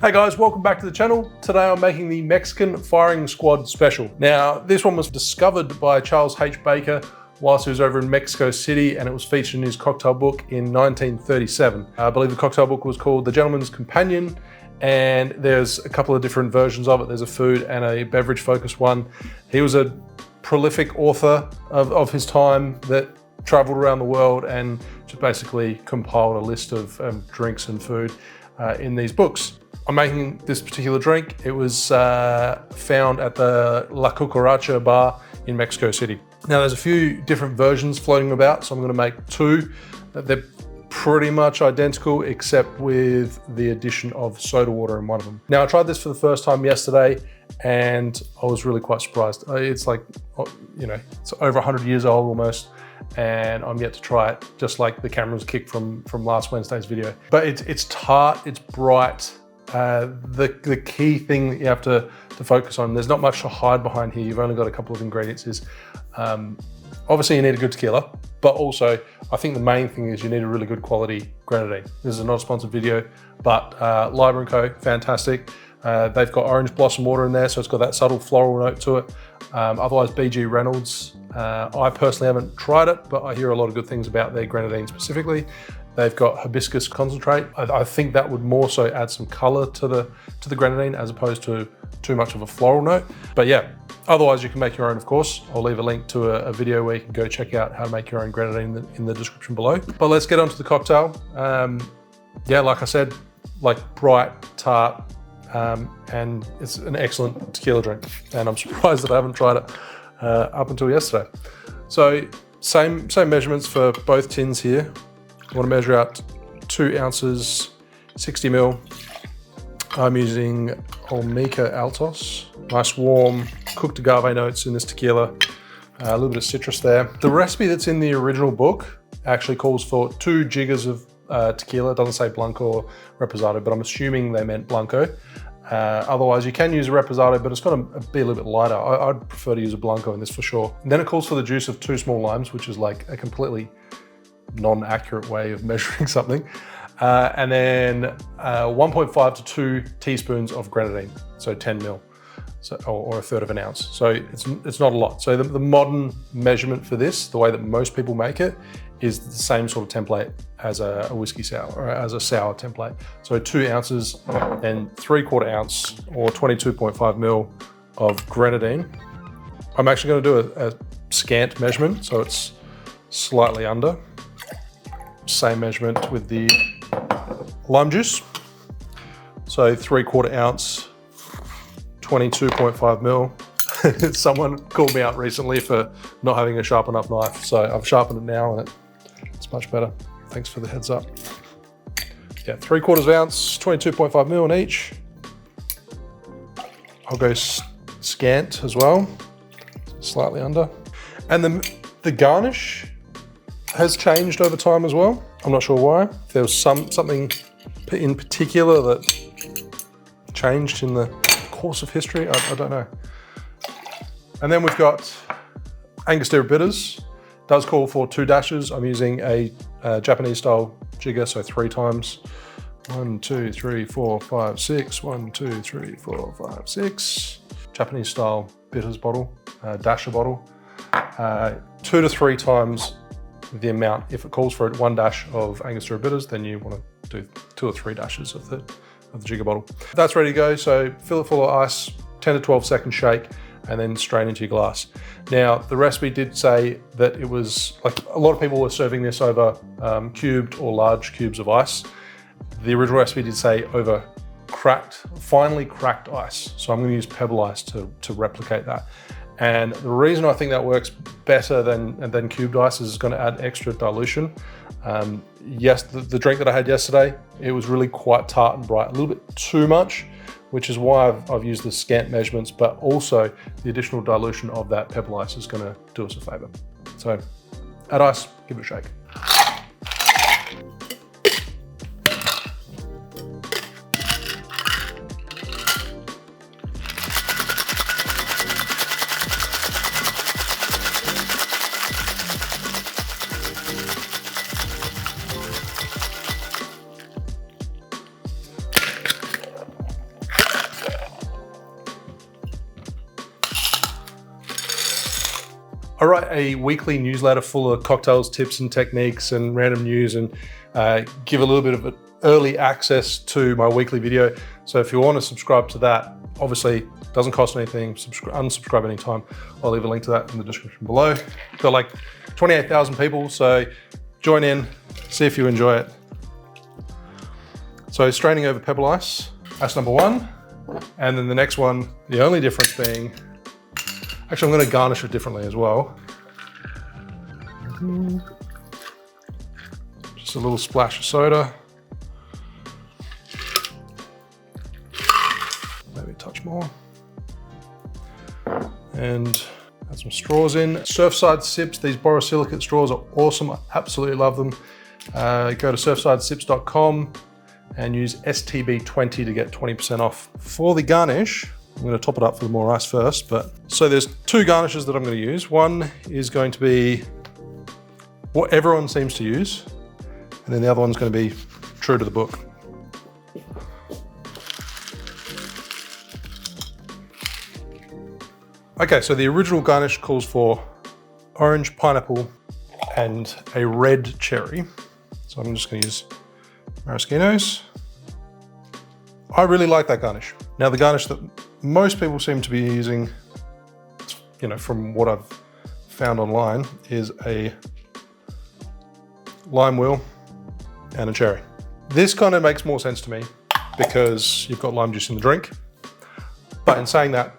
Hey guys, welcome back to the channel. Today I'm making the Mexican Firing Squad Special. Now, this one was discovered by Charles H. Baker whilst he was over in Mexico City, and it was featured in his cocktail book in 1937. I believe the cocktail book was called The Gentleman's Companion, and there's a couple of different versions of it. There's a food and a beverage focused one. He was a prolific author of his time that traveled around the world and just basically compiled a list of drinks and food in these books. I'm making this particular drink. It was found at the La Cucaracha bar in Mexico City. Now there's a few different versions floating about, so I'm gonna make two. They're pretty much identical except with the addition of soda water in one of them. Now I tried this for the first time yesterday and I was really quite surprised. It's like, you know, it's over 100 years old almost, and I'm yet to try it, just like the camera's kicked from last Wednesday's video. But it's tart, it's bright. The key thing that you have to focus on, there's not much to hide behind here, you've only got a couple of ingredients, is obviously you need a good tequila, but also I think the main thing is you need a really good quality grenadine. This is not a sponsored video, but Liber & Co, fantastic. They've got orange blossom water in there, so it's got that subtle floral note to it. Otherwise, BG Reynolds. I personally haven't tried it, but I hear a lot of good things about their grenadine specifically. They've got hibiscus concentrate. I think that would more so add some color to the grenadine as opposed to too much of a floral note. But yeah, otherwise you can make your own, of course. I'll leave a link to a video where you can go check out how to make your own grenadine in the description below. But let's get on to the cocktail. Yeah, like I said, like bright, tart, and it's an excellent tequila drink. And I'm surprised that I haven't tried it up until yesterday. So same measurements for both tins here. I want to measure out 2 ounces, 60 ml. I'm using Olmeca Altos. Nice warm cooked agave notes in this tequila. A little bit of citrus there. The recipe that's in the original book actually calls for 2 jiggers of tequila. It doesn't say Blanco or Reposado, but I'm assuming they meant Blanco. Otherwise you can use a Reposado, but it's got to be a little bit lighter. I'd prefer to use a Blanco in this for sure. And then it calls for the juice of 2 small limes, which is like a completely non-accurate way of measuring something. And then 1.5 to 2 teaspoons of grenadine, so 10 ml, so, or 1/3 of an ounce. So it's not a lot. So the modern measurement for this, the way that most people make it, is the same sort of template as a whiskey sour, or as a sour template. So 2 ounces and 3/4 ounce or 22.5 ml of grenadine. I'm actually going to do a scant measurement, so it's slightly under. Same measurement with the lime juice. So 3/4 ounce, 22.5 ml. Someone called me out recently for not having a sharp enough knife. So I've sharpened it now and it's much better. Thanks for the heads up. Yeah, 3/4 ounce, 22.5 ml in each. I'll go scant as well, slightly under. And the garnish has changed over time as well. I'm not sure why. There was something in particular that changed in the course of history. I don't know. And then we've got Angostura bitters. Does call for 2 dashes. I'm using a Japanese style jigger, so 3 times. 1, 2, 3, 4, 5, 6. 1, 2, 3, 4, 5, 6. Japanese style bitters bottle, dasher bottle. 2 to 3 times the amount. If it calls for 1 dash of Angostura bitters, then you want to do 2 or 3 dashes of the jigger bottle. That's ready to go, so fill it full of ice, 10 to 12 second shake, and then strain into your glass. Now, the recipe did say that it was, like, a lot of people were serving this over cubed or large cubes of ice. The original recipe did say over finely cracked ice. So I'm gonna use pebble ice to replicate that. And the reason I think that works better than cubed ice is it's going to add extra dilution. Yes, the drink that I had yesterday, it was really quite tart and bright, a little bit too much, which is why I've used the scant measurements, but also the additional dilution of that pebble ice is going to do us a favor. So add ice, give it a shake. I write a weekly newsletter full of cocktails, tips and techniques and random news, and give a little bit of early access to my weekly video. So if you want to subscribe to that, obviously it doesn't cost anything, unsubscribe anytime. I'll leave a link to that in the description below. Got like 28,000 people, so join in, see if you enjoy it. So straining over pebble ice, that's number one. And then the next one, the only difference being, actually I'm going to garnish it differently as well. Just a little splash of soda. Maybe a touch more. And add some straws in. Surfside Sips, these borosilicate straws are awesome. I absolutely love them. Go to surfsidesips.com and use STB20 to get 20% off. For the garnish, I'm going to top it up for the more ice first. So there's two garnishes that I'm going to use. One is going to be what everyone seems to use, and then the other one's going to be true to the book. Okay, so the original garnish calls for orange, pineapple, and a red cherry. So I'm just going to use maraschinos. I really like that garnish. Now the garnish that most people seem to be using, you know, from what I've found online, is a lime wheel and a cherry. This kind of makes more sense to me because you've got lime juice in the drink. But in saying that,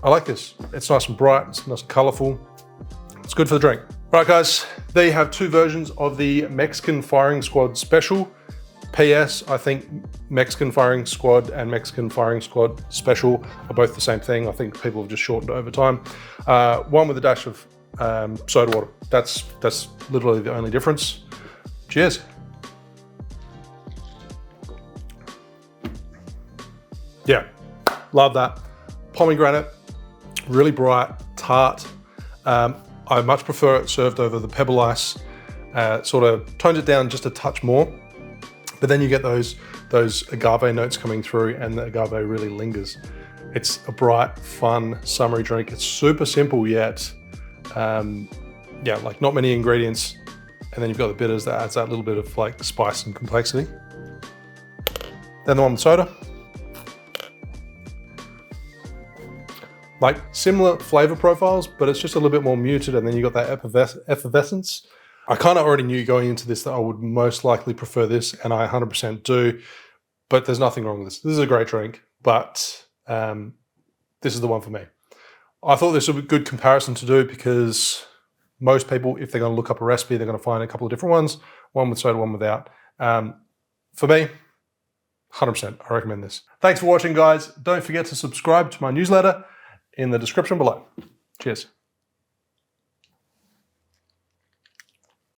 I like this. It's nice and bright, it's nice and colorful. It's good for the drink. All right guys, there you have two versions of the Mexican Firing Squad Special. PS, I think Mexican Firing Squad and Mexican Firing Squad Special are both the same thing. I think people have just shortened it over time. One with a dash of soda water. That's literally the only difference. Cheers. Yeah, love that. Pomegranate, really bright, tart. I much prefer it served over the pebble ice. Sort of tones it down just a touch more. But then you get those agave notes coming through, and the agave really lingers. It's a bright, fun, summery drink. It's super simple yet, yeah, like not many ingredients. And then you've got the bitters that adds that little bit of like spice and complexity. Then the one with soda. Like similar flavor profiles, but it's just a little bit more muted, and then you got that effervescence. I kind of already knew going into this that I would most likely prefer this, and I 100% do, but there's nothing wrong with this. This is a great drink, but this is the one for me. I thought this would be a good comparison to do because most people, if they're going to look up a recipe, they're going to find a couple of different ones, one with soda, one without. For me, 100%, I recommend this. Thanks for watching, guys. Don't forget to subscribe to my newsletter in the description below. Cheers.